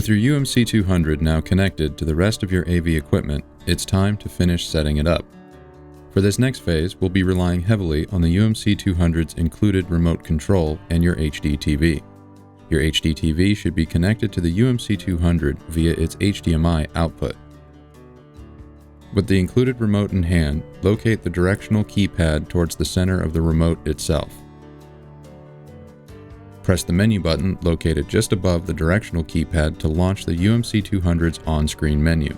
With your UMC-200 now connected to the rest of your AV equipment, it's time to finish setting it up. For this next phase, we'll be relying heavily on the UMC-200's included remote control and your HD TV. Your HD TV should be connected to the UMC-200 via its HDMI output. With the included remote in hand, locate the directional keypad towards the center of the remote itself. Press the menu button located just above the directional keypad to launch the UMC-200's on-screen menu.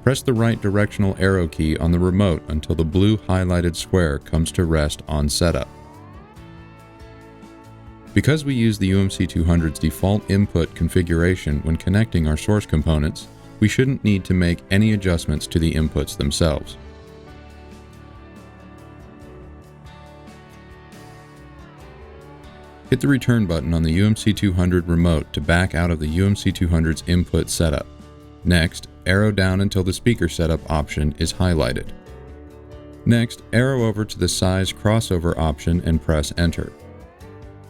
Press the right directional arrow key on the remote until the blue highlighted square comes to rest on setup. Because we use the UMC-200's default input configuration when connecting our source components, we shouldn't need to make any adjustments to the inputs themselves. Hit the return button on the UMC-200 remote to back out of the UMC-200's input setup. Next, arrow down until the speaker setup option is highlighted. Next, arrow over to the size crossover option and press enter.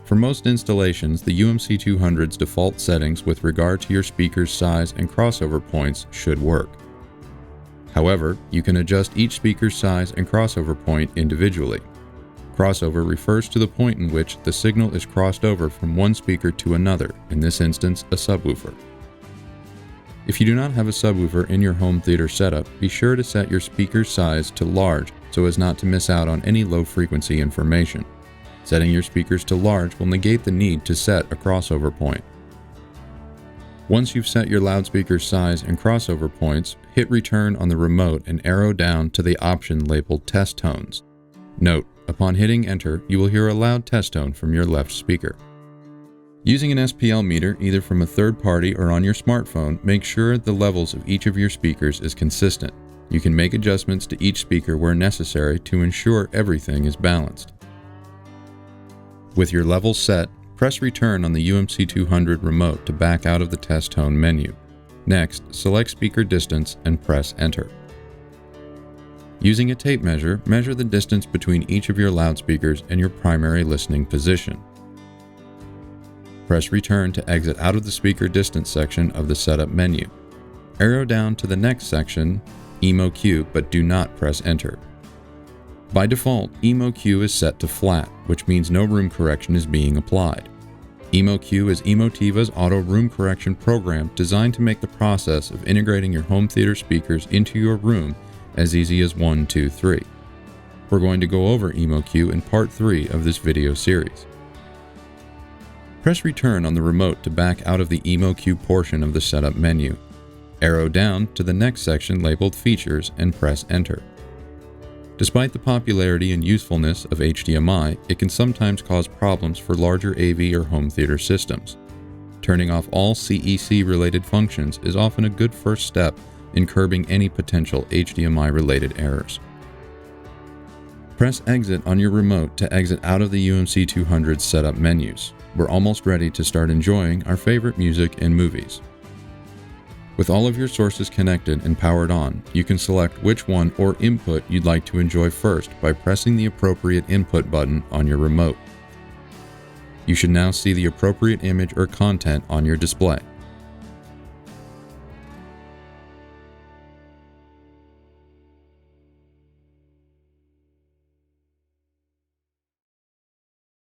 For most installations, the UMC-200's default settings with regard to your speaker's size and crossover points should work. However, you can adjust each speaker's size and crossover point individually. Crossover refers to the point in which the signal is crossed over from one speaker to another, in this instance a subwoofer. If you do not have a subwoofer in your home theater setup, be sure to set your speaker's size to large so as not to miss out on any low frequency information. Setting your speakers to large will negate the need to set a crossover point. Once you've set your loudspeaker size and crossover points, hit return on the remote and arrow down to the option labeled test tones. Note, upon hitting enter, you will hear a loud test tone from your left speaker. Using an SPL meter, either from a third party or on your smartphone, make sure the levels of each of your speakers is consistent. You can make adjustments to each speaker where necessary to ensure everything is balanced. With your levels set, press return on the UMC-200 remote to back out of the test tone menu. Next, select speaker distance and press enter. Using a tape measure, measure the distance between each of your loudspeakers and your primary listening position. Press return to exit out of the speaker distance section of the setup menu. Arrow down to the next section, EMO-Q, but do not press enter. By default, EMO-Q is set to flat, which means no room correction is being applied. EMO-Q is Emotiva's auto room correction program designed to make the process of integrating your home theater speakers into your room as easy as 1, 2, 3. We're going to go over EMO-Q in part 3 of this video series. Press return on the remote to back out of the EMO-Q portion of the setup menu. Arrow down to the next section labeled Features and press enter. Despite the popularity and usefulness of HDMI, it can sometimes cause problems for larger AV or home theater systems. Turning off all CEC-related functions is often a good first step in curbing any potential HDMI-related errors. Press exit on your remote to exit out of the UMC-200 setup menus. We're almost ready to start enjoying our favorite music and movies. With all of your sources connected and powered on, you can select which one or input you'd like to enjoy first by pressing the appropriate input button on your remote. You should now see the appropriate image or content on your display.